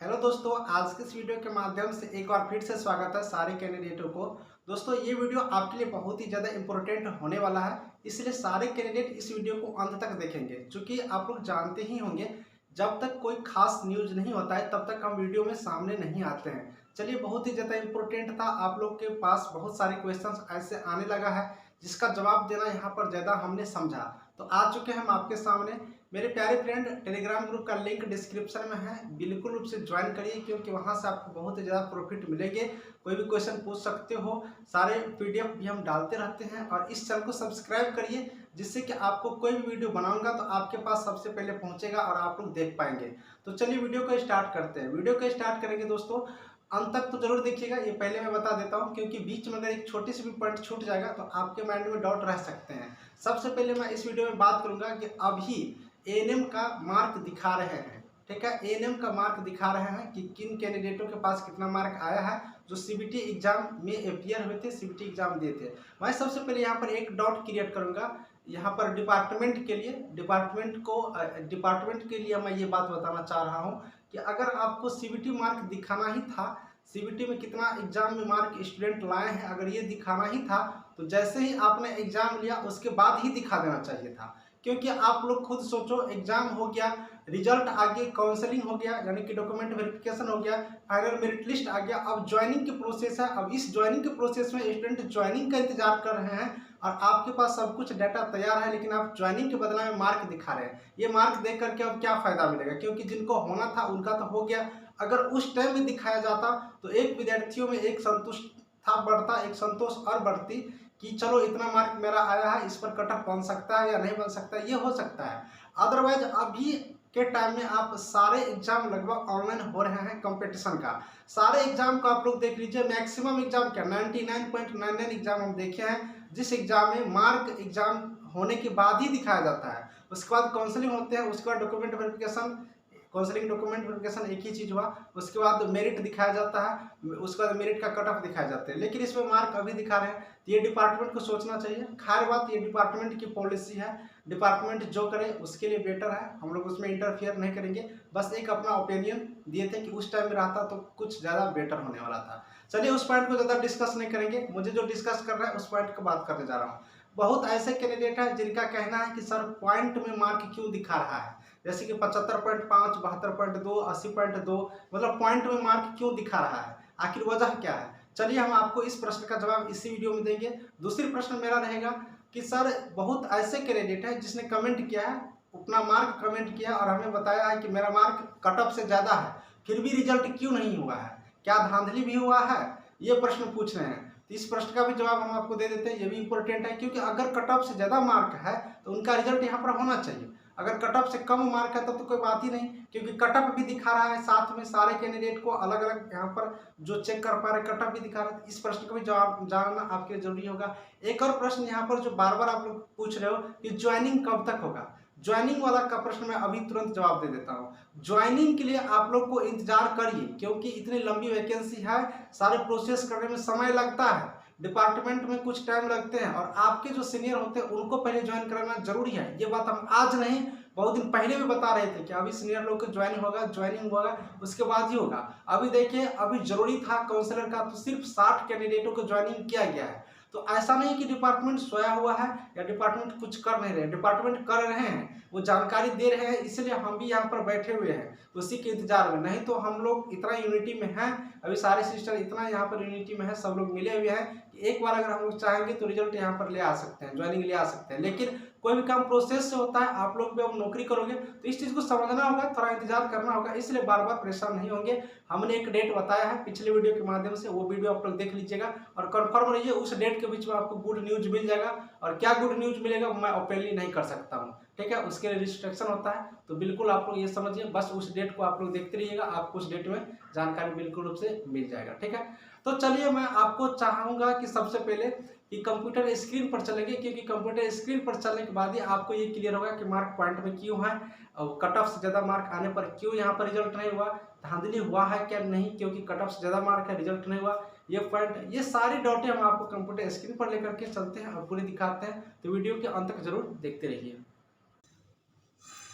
Hello दोस्तों, आज के इस वीडियो के माध्यम से एक बार फिर से स्वागत है सारे कैंडिडेटों को। दोस्तों, ये वीडियो आपके लिए बहुत ही ज़्यादा इंपॉर्टेंट होने वाला है, इसलिए सारे कैंडिडेट इस वीडियो को अंत तक देखेंगे। क्योंकि आप लोग जानते ही होंगे, जब तक कोई खास न्यूज़ नहीं होता है तब तक हम वीडियो में सामने नहीं आते हैं। चलिए, बहुत ही ज़्यादा इंपॉर्टेंट था, आप लोग के पास बहुत सारे क्वेश्चन ऐसे आने लगा है जिसका जवाब देना यहाँ पर ज़्यादा हमने समझा। तो आ चुके हैं हम आपके सामने। मेरे प्यारे फ्रेंड, टेलीग्राम ग्रुप का लिंक डिस्क्रिप्शन में है, बिल्कुल रूप से ज्वाइन करिए क्योंकि वहां से आपको बहुत ही ज़्यादा प्रॉफिट मिलेंगे। कोई भी क्वेश्चन पूछ सकते हो, सारे पीडीएफ भी हम डालते रहते हैं। और इस चैनल को सब्सक्राइब करिए जिससे कि आपको कोई भी वीडियो बनाऊंगा तो आपके पास सबसे पहले पहुंचेगा और आप लोग देख पाएंगे। तो चलिए वीडियो को स्टार्ट करते हैं। वीडियो को स्टार्ट करेंगे दोस्तों, अंत तक तो जरूर देखिएगा। ये पहले मैं बता देता हूँ क्योंकि बीच में अगर एक छोटी सी भी पॉइंट छूट जाएगा तो आपके माइंड में डाउट रह सकते हैं। सबसे पहले मैं इस वीडियो में बात करूंगा कि अभी एएनएम का मार्क दिखा रहे हैं। ठीक है, एएनएम का मार्क दिखा रहे हैं कि किन कैंडिडेटों के पास कितना मार्क आया है जो सीबीटी एग्जाम में अपियर हुए थे, सीबीटी एग्जाम दिए थे। मैं सबसे पहले यहाँ पर एक डाउट क्रिएट करूंगा यहाँ पर डिपार्टमेंट के लिए। डिपार्टमेंट के लिए मैं ये बात बताना चाह रहा हूँ कि अगर आपको सीबीटी मार्क दिखाना ही था, सीबीटी में कितना एग्जाम में मार्क स्टूडेंट लाए हैं, अगर ये दिखाना ही था तो जैसे ही आपने एग्जाम लिया उसके बाद ही दिखा देना चाहिए था। क्योंकि आप लोग खुद सोचो, एग्जाम हो गया, रिजल्ट आ गया, काउंसलिंग हो गया यानी कि डॉक्यूमेंट वेरिफिकेशन हो गया, फाइनल मेरिट लिस्ट आ गया, अब ज्वाइनिंग की प्रोसेस है। अब इस ज्वाइनिंग के प्रोसेस में स्टूडेंट ज्वाइनिंग का इंतजार कर रहे हैं और आपके पास सब कुछ डाटा तैयार है, लेकिन आप ज्वाइनिंग के बदले में मार्क दिखा रहे हैं। ये मार्क देख करके अब क्या फायदा मिलेगा, क्योंकि जिनको होना था उनका तो हो गया। अगर उस टाइम में दिखाया जाता तो एक विद्यार्थियों में एक संतुष्ट था बढ़ता, एक संतोष और बढ़ती कि चलो इतना मार्क मेरा आया है, इस पर कट ऑफ बन सकता है या नहीं बन सकता है, ये हो सकता है। अदरवाइज अभी के टाइम में आप सारे एग्जाम लगभग ऑनलाइन हो रहे हैं। कंपटीशन का सारे एग्जाम को आप लोग देख लीजिए, मैक्सिमम एग्जाम क्या 99.99 एग्जाम हम देखे हैं जिस एग्जाम में मार्क एग्जाम होने के बाद ही दिखाया जाता है। उसके बाद काउंसलिंग होते हैं, उसके बाद document verification, counselling document verification एक ही चीज हुआ, उसके बाद मेरिट दिखाया जाता है, उसके बाद मेरिट का कट ऑफ दिखाया जाता है। लेकिन इसमें मार्क अभी दिखा रहे हैं तो ये डिपार्टमेंट को सोचना चाहिए। खैर बात, ये डिपार्टमेंट की पॉलिसी है, डिपार्टमेंट जो करे उसके लिए बेटर है, हम लोग उसमें इंटरफियर नहीं करेंगे। बस एक अपना ओपिनियन दिए थे कि उस टाइम में रहता तो कुछ ज़्यादा बेटर होने वाला था। चलिए उस पॉइंट को ज़्यादा डिस्कस नहीं करेंगे, मुझे जो डिस्कस करना है उस पॉइंट को बात करने जा रहा हूँ। बहुत ऐसे कैंडिडेट हैं जिनका कहना है कि सर पॉइंट में मार्क क्यों दिखा रहा है, जैसे कि 75.5, 72.2, 80.2, मतलब पॉइंट में मार्क क्यों दिखा रहा है, आखिर वजह क्या है। चलिए हम आपको इस प्रश्न का जवाब इसी वीडियो में देंगे। दूसरी प्रश्न मेरा रहेगा कि सर बहुत ऐसे कैंडिडेट है जिसने कमेंट किया है, अपना मार्क कमेंट किया और हमें बताया है कि मेरा मार्क कट ऑफ से ज़्यादा है, फिर भी रिजल्ट क्यों नहीं हुआ है, क्या धांधली भी हुआ है, ये प्रश्न पूछ रहे हैं। तो इस प्रश्न का भी जवाब हम आपको दे देते हैं, ये भी इंपॉर्टेंट है क्योंकि अगर कट ऑफ से ज़्यादा मार्क है तो उनका रिजल्ट यहाँ पर होना चाहिए। अगर कट ऑफ से कम मार्क है तब तो कोई बात ही नहीं, क्योंकि कट ऑफ भी दिखा रहा है, साथ में सारे कैंडिडेट को अलग अलग यहाँ पर जो चेक कर पा रहे कट ऑफ भी दिखा रहा है। इस प्रश्न का भी जवाब जानना आपके लिए जरूरी होगा। एक और प्रश्न यहाँ पर जो बार बार आप लोग पूछ रहे हो कि ज्वाइनिंग कब तक होगा, ज्वाइनिंग वाला का प्रश्न मैं अभी तुरंत जवाब दे देता हूँ। ज्वाइनिंग के लिए आप लोग को इंतजार करिए क्योंकि इतनी लंबी वैकेंसी है, सारे प्रोसेस करने में समय लगता है, डिपार्टमेंट में कुछ टाइम लगते हैं और आपके जो सीनियर होते हैं उनको पहले ज्वाइन कराना जरूरी है। ये बात हम आज नहीं, बहुत दिन पहले भी बता रहे थे कि अभी सीनियर लोग को ज्वाइनिंग होगा उसके बाद ही होगा। अभी देखिए, अभी जरूरी था काउंसलर का तो सिर्फ 60 कैंडिडेटों को ज्वाइनिंग किया गया है। तो ऐसा नहीं कि डिपार्टमेंट सोया हुआ है या डिपार्टमेंट कुछ कर नहीं रहे, डिपार्टमेंट कर रहे हैं, वो जानकारी दे रहे हैं, इसलिए हम भी यहाँ पर बैठे हुए हैं उसी के इंतजार में। नहीं तो हम लोग इतना यूनिटी में हैं, अभी सारे सिस्टर इतना यहाँ पर यूनिटी में है, सब लोग मिले हुए हैं कि एक बार अगर हम लोग चाहेंगे तो रिजल्ट यहाँ पर ले आ सकते हैं, ज्वाइनिंग ले आ सकते हैं। लेकिन कोई भी काम प्रोसेस से होता है, आप लोग भी अब नौकरी करोगे तो इस चीज को समझना होगा, थोड़ा इंतजार करना होगा, इसलिए बार बार परेशान नहीं होंगे। हमने एक डेट बताया है पिछले वीडियो के माध्यम से, वो वीडियो आप लोग देख लीजिएगा और कंफर्म रहिए उस डेट के बीच में आपको गुड न्यूज मिल जाएगा। और क्या गुड न्यूज मिलेगा मैं ओपनली नहीं कर सकता हूँ, ठीक है, उसके लिए रिस्ट्रिक्शन होता है। तो बिल्कुल आप लोग ये समझिए, बस उस डेट को आप लोग देखते रहिएगा, आपको उस डेट में जानकारी बिल्कुल रूप से मिल जाएगा, ठीक है। तो चलिए मैं आपको चाहूंगा कि सबसे पहले कि कंप्यूटर स्क्रीन पर चलेंगे, क्योंकि कंप्यूटर स्क्रीन पर चलने के बाद ही आपको ये क्लियर होगा कि मार्क पॉइंट में क्यों है और कट ऑफ से ज़्यादा मार्क आने पर क्यों यहाँ पर रिजल्ट नहीं हुआ, धांधली हुआ है क्या नहीं, क्योंकि कट ऑफ से ज़्यादा मार्क है रिजल्ट नहीं हुआ, ये पॉइंट, ये सारी डॉटें हम आपको कंप्यूटर स्क्रीन पर लेकर के चलते हैं और पूरी दिखाते हैं। तो वीडियो के अंत तक जरूर देखते रहिए।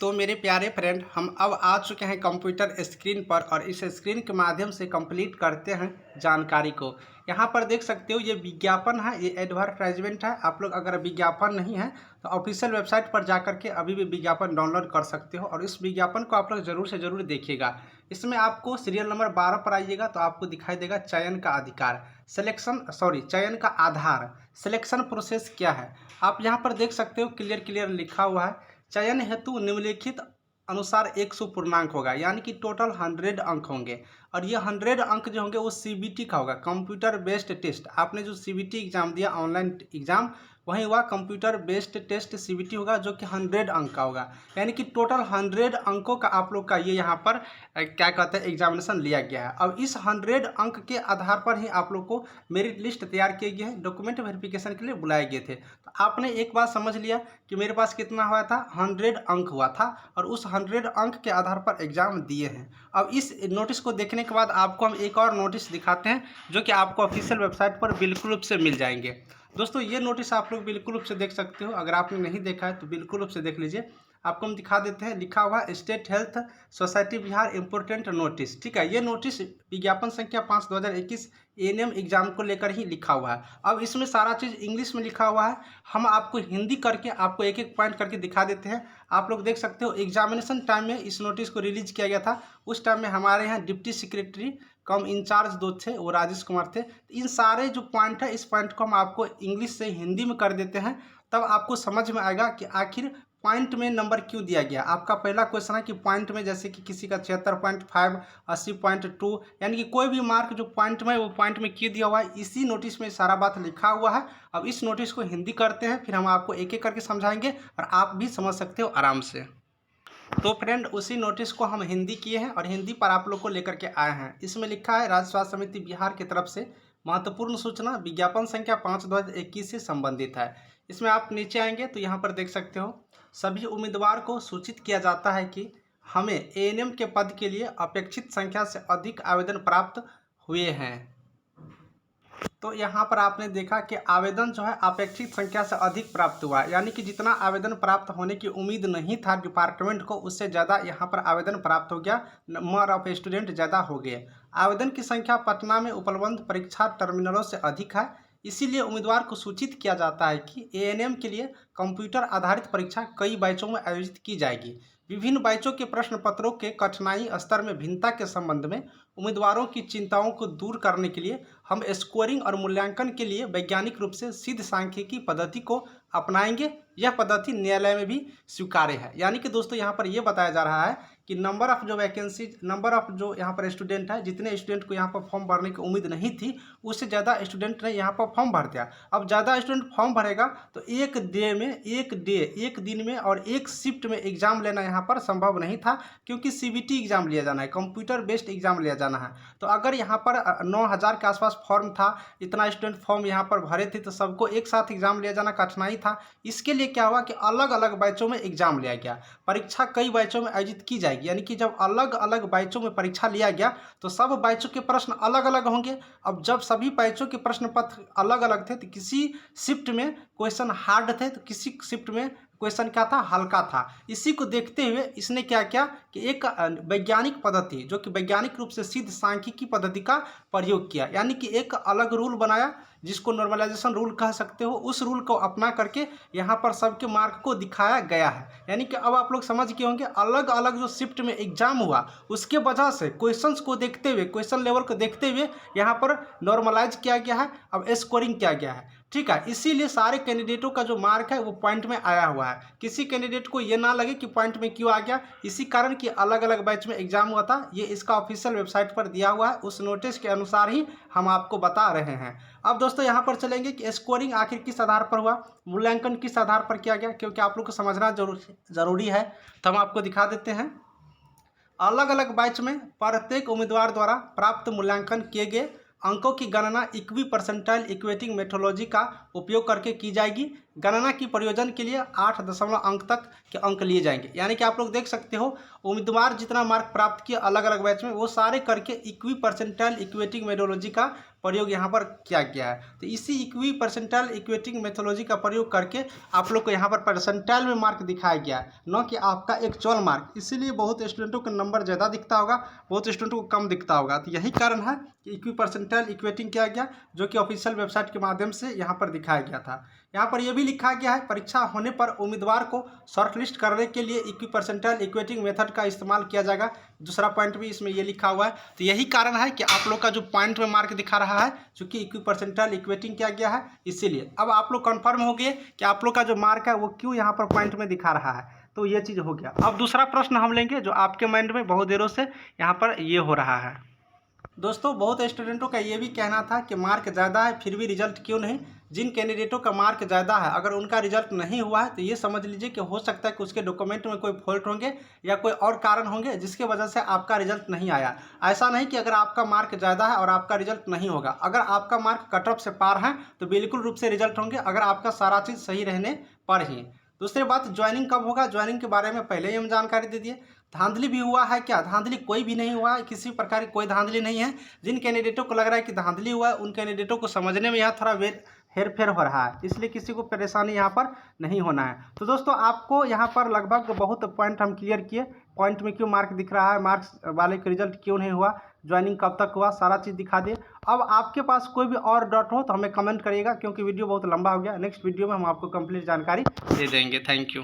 तो मेरे प्यारे फ्रेंड, हम अब आ चुके हैं कंप्यूटर स्क्रीन पर और इस स्क्रीन के माध्यम से कंप्लीट करते हैं जानकारी को। यहाँ पर देख सकते हो ये विज्ञापन है, ये एडवर्टाइजमेंट है। आप लोग अगर विज्ञापन नहीं है तो ऑफिशियल वेबसाइट पर जाकर के अभी भी विज्ञापन डाउनलोड कर सकते हो और इस विज्ञापन को आप लोग ज़रूर से ज़रूर देखिएगा। इसमें आपको सीरियल नंबर 12 पर आइएगा तो आपको दिखाई देगा चयन का अधिकार, चयन का आधार, सिलेक्शन प्रोसेस क्या है। आप यहाँ पर देख सकते हो क्लियर लिखा हुआ है, चयन हेतु निम्नलिखित अनुसार 100 पूर्णांक होगा, यानी कि टोटल 100 अंक होंगे और ये 100 अंक जो होंगे वो सीबीटी का होगा, कंप्यूटर बेस्ड टेस्ट। आपने जो सीबीटी एग्जाम दिया, ऑनलाइन एग्जाम, वहीं हुआ कंप्यूटर बेस्ड टेस्ट सीबीटी होगा जो कि 100 अंक का होगा, यानी कि टोटल 100 अंकों का आप लोग का ये यहाँ पर क्या कहते हैं एग्जामिनेशन लिया गया है। अब इस 100 अंक के आधार पर ही आप लोग को मेरिट लिस्ट तैयार किए गए हैं, डॉक्यूमेंट वेरिफिकेशन के लिए बुलाए गए थे। तो आपने एक बात समझ लिया कि मेरे पास कितना हुआ था, 100 अंक हुआ था और उस 100 अंक के आधार पर एग्जाम दिए हैं। अब इस नोटिस को देखने के बाद आपको हम एक और नोटिस दिखाते हैं जो कि आपको ऑफिशियल वेबसाइट पर बिल्कुल रूप से मिल जाएंगे। दोस्तों ये नोटिस आप लोग बिल्कुल रूप से देख सकते हो, अगर आपने नहीं देखा है तो बिल्कुल रूप से देख लीजिए। आपको हम दिखा देते हैं, लिखा हुआ state health society Bihar important notice. ठीक है, ये नोटिस विज्ञापन संख्या 5/2021 एएनएम एग्जाम को लेकर ही लिखा हुआ है। अब इसमें सारा चीज़ इंग्लिश में लिखा हुआ है, हम आपको हिंदी करके आपको एक एक पॉइंट करके दिखा देते हैं। आप लोग देख सकते हो एग्जामिनेशन टाइम में इस नोटिस को रिलीज किया गया था, उस टाइम में हमारे यहाँ डिप्टी सेक्रेटरी कम इंचार्ज 2 थे, वो राजेश कुमार थे। इन सारे जो पॉइंट है, इस पॉइंट को हम आपको इंग्लिश से हिंदी में कर देते हैं, तब आपको समझ में आएगा कि आखिर पॉइंट में नंबर क्यों दिया गया। आपका पहला क्वेश्चन है कि पॉइंट में, जैसे कि किसी का 76.5, 80.2, यानी कि कोई भी मार्क जो पॉइंट में, वो पॉइंट में क्यों दिया हुआ है, इसी नोटिस में सारा बात लिखा हुआ है। अब इस नोटिस को हिंदी करते हैं, फिर हम आपको एक एक करके समझाएंगे और आप भी समझ सकते हो आराम से। तो फ्रेंड, उसी नोटिस को हम हिंदी किए हैं और हिंदी पर आप लोग को लेकर के आए हैं। इसमें लिखा है राज्य स्वास्थ्य समिति बिहार की तरफ से महत्वपूर्ण सूचना विज्ञापन संख्या 5/2021 से संबंधित है। इसमें आप नीचे आएंगे तो यहाँ पर देख सकते हो, सभी उम्मीदवार को सूचित किया जाता है कि हमें एएनएम के पद के लिए अपेक्षित संख्या से अधिक आवेदन प्राप्त हुए हैं। तो यहाँ पर आपने देखा कि आवेदन जो है अपेक्षित संख्या से अधिक प्राप्त हुआ, यानी कि जितना आवेदन प्राप्त होने की उम्मीद नहीं था डिपार्टमेंट को, उससे ज़्यादा यहाँ पर आवेदन प्राप्त हो गया, नंबर ऑफ स्टूडेंट ज़्यादा हो गए। आवेदन की संख्या पटना में उपलब्ध परीक्षा टर्मिनलों से अधिक है, इसीलिए उम्मीदवार को सूचित किया जाता है कि एएनएम के लिए कंप्यूटर आधारित परीक्षा कई बैचों में आयोजित की जाएगी। विभिन्न बैचों के प्रश्न पत्रों के कठिनाई स्तर में भिन्नता के संबंध में उम्मीदवारों की चिंताओं को दूर करने के लिए हम स्कोरिंग और मूल्यांकन के लिए वैज्ञानिक रूप से सिद्ध सांख्यिकी पद्धति को अपनाएंगे। यह पद्धति न्यायालय में भी स्वीकार्य है। यानी कि दोस्तों यहाँ पर यह बताया जा रहा है कि नंबर ऑफ जो वैकेंसी, नंबर ऑफ जो यहाँ पर स्टूडेंट है, जितने स्टूडेंट को यहाँ पर फॉर्म भरने की उम्मीद नहीं थी, उससे ज़्यादा स्टूडेंट ने यहाँ पर फॉर्म भर दिया। अब ज़्यादा स्टूडेंट फॉर्म भरेगा तो एक दिन में और एक शिफ्ट में एग्जाम लेना यहाँ पर संभव नहीं था, क्योंकि सीबीटी एग्जाम लिया जाना है, कंप्यूटर बेस्ड एग्जाम लिया जाना है। तो अगर यहाँ पर 9000 के आसपास फॉर्म था, इतना स्टूडेंट फॉर्म यहाँ पर भरे थे, तो सबको एक साथ एग्जाम लिया जाना कठिनाई था। इसके लिए क्या हुआ कि अलग अलग बैचों में एग्जाम लिया गया, परीक्षा कई बैचों में आयोजित की जाएगी। यानी कि जब अलग अलग बैचों में परीक्षा लिया गया तो सब बैचों के प्रश्न अलग अलग होंगे। अब जब सभी बैचों के प्रश्न पत्र अलग अलग थे तो किसी शिफ्ट में क्वेश्चन हार्ड थे तो किसी शिफ्ट में क्वेश्चन क्या था, हल्का था। इसी को देखते हुए इसने क्या किया कि एक वैज्ञानिक पद्धति, जो कि वैज्ञानिक रूप से सिद्ध सांख्यिकी पद्धति का प्रयोग किया, यानी कि एक अलग रूल बनाया जिसको नॉर्मलाइजेशन रूल कह सकते हो। उस रूल को अपना करके यहाँ पर सबके मार्क को दिखाया गया है। यानी कि अब आप लोग समझ गए होंगे, अलग अलग जो शिफ्ट में एग्जाम हुआ उसके वजह से क्वेश्चंस को देखते हुए, क्वेश्चन लेवल को देखते हुए यहाँ पर नॉर्मलाइज किया गया है, अब स्कोरिंग किया गया है। ठीक है, इसीलिए सारे कैंडिडेटों का जो मार्क है वो पॉइंट में आया हुआ है। किसी कैंडिडेट को ये ना लगे कि पॉइंट में क्यों आ गया, इसी कारण कि अलग अलग बैच में एग्जाम हुआ था। ये इसका ऑफिशियल वेबसाइट पर दिया हुआ है, उस नोटिस के अनुसार ही हम आपको बता रहे हैं। अब दोस्तों यहाँ पर चलेंगे कि स्कोरिंग आखिर किस आधार पर हुआ, मूल्यांकन किस आधार पर किया गया, क्योंकि आप लोग को समझना जरूरी है। तो हम आपको दिखा देते हैं। अलग अलग बैच में प्रत्येक उम्मीदवार द्वारा प्राप्त मूल्यांकन किए गए अंकों की गणना इक्वी परसेंटाइल इक्वेटिंग मेथोडोलॉजी का उपयोग करके की जाएगी। गणना की प्रयोजन के लिए 8 अंक तक के अंक लिए जाएंगे। यानी कि आप लोग देख सकते हो उम्मीदवार जितना मार्क प्राप्त किया अलग अलग बैच में वो सारे करके इक्वी परसेंटाइल इक्वेटिंग मेथोडोलॉजी का प्रयोग यहाँ पर किया गया है। तो इसी इक्वी परसेंटाइल इक्वेटिंग मेथोडोलॉजी का प्रयोग करके आप लोग को यहाँ पर परसेंटाइल में मार्क दिखाया गया है, न कि आपका एक्चुअल मार्क। इसीलिए बहुत स्टूडेंटों का नंबर ज़्यादा दिखता होगा, बहुत स्टूडेंटों को कम दिखता होगा। तो यही कारण है कि इक्वी परसेंटाइल इक्वेटिंग किया गया, जो कि ऑफिशियल वेबसाइट के माध्यम से यहाँ पर दिखाया गया था। यहाँ पर यह भी लिखा गया है परीक्षा होने पर उम्मीदवार को शॉर्टलिस्ट करने के लिए इक्वी परसेंटाइल इक्वेटिंग मेथड का इस्तेमाल किया जाएगा। दूसरा पॉइंट भी इसमें ये लिखा हुआ है। तो यही कारण है कि आप लोग का जो पॉइंट में मार्क दिखा रहा है, चूंकि इक्वी परसेंटाइल इक्वेटिंग किया गया है, इसीलिए अब आप लोग कन्फर्म हो गए कि आप लोग का जो मार्क है वो क्यों यहाँ पर पॉइंट में दिखा रहा है। तो ये चीज़ हो गया। अब दूसरा प्रश्न हम लेंगे जो आपके माइंड में बहुत देरों से यहाँ पर ये हो रहा है। दोस्तों बहुत स्टूडेंटों का ये भी कहना था कि मार्क ज़्यादा है फिर भी रिजल्ट क्यों नहीं। जिन कैंडिडेटों का मार्क ज़्यादा है अगर उनका रिजल्ट नहीं हुआ है तो ये समझ लीजिए कि हो सकता है कि उसके डॉक्यूमेंट में कोई फॉल्ट होंगे या कोई और कारण होंगे जिसके वजह से आपका रिजल्ट नहीं आया। ऐसा नहीं कि अगर आपका मार्क ज़्यादा है और आपका रिजल्ट नहीं होगा। अगर आपका मार्क कट ऑफ से पार है तो बिल्कुल रूप से रिजल्ट होंगे, अगर आपका सारा चीज़ सही रहने पर ही। दूसरी बात, ज्वाइनिंग कब होगा, ज्वाइनिंग के बारे में पहले ही हम जानकारी दे दिए। धांधली भी हुआ है क्या? धांधली कोई भी नहीं हुआ है, किसी प्रकार की कोई धांधली नहीं है। जिन कैंडिडेटों को लग रहा है कि धांधली हुआ है उन कैंडिडेटों को समझने में यहाँ थोड़ा हेर फेर हो रहा है, इसलिए किसी को परेशानी यहाँ पर नहीं होना है। तो दोस्तों आपको यहाँ पर लगभग बहुत पॉइंट हम क्लियर किए, पॉइंट में क्यों मार्क दिख रहा है, मार्क्स वाले का रिजल्ट क्यों नहीं हुआ, ज्वाइनिंग कब तक हुआ, सारा चीज़ दिखा दिए। अब आपके पास कोई भी और डाउट हो तो हमें कमेंट करिएगा, क्योंकि वीडियो बहुत लंबा हो गया। नेक्स्ट वीडियो में हम आपको कंप्लीट जानकारी दे देंगे। Thank you.